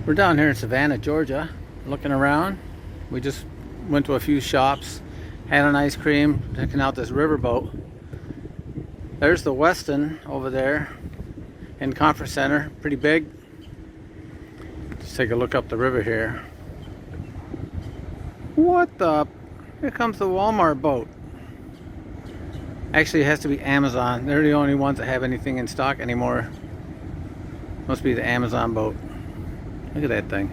We're down here in Savannah, Georgia, looking around. We just went to a few shops, had an ice cream, checking out this riverboat. There's the Westin over there in Conference Center, pretty big. Let's take a look up the river here. What the? Here comes the Walmart boat. Actually, it has to be Amazon. They're the only ones that have anything in stock anymore. Must be the Amazon boat. Look at that thing.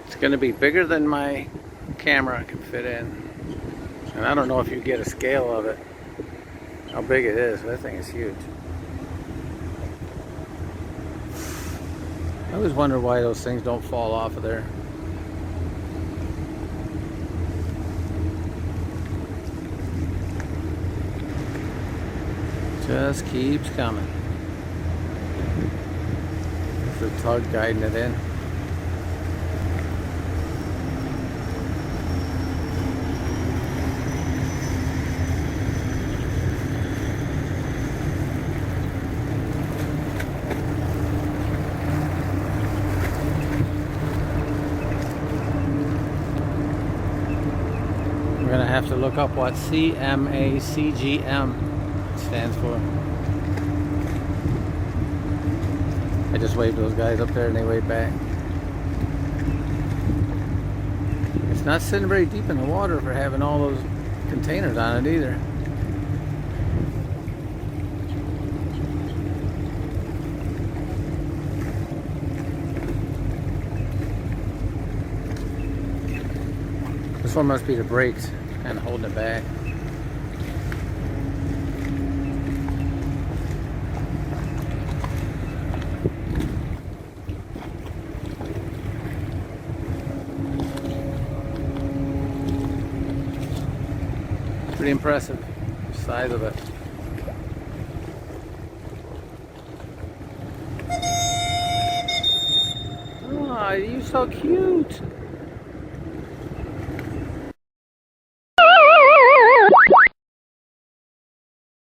It's going to be bigger than my camera can fit in. And I don't know if you get a scale of it, how big it is. That thing is huge. I always wonder why those things don't fall off of there. Just keeps coming. It's a tug guiding it in. We're gonna have to look up what CMACGM stands for. I just waved those guys up there and they waved back. It's not sitting very deep in the water for having all those containers on it either. This one must be the brakes kind of holding it back. Pretty impressive, the size of it. Oh, you're so cute.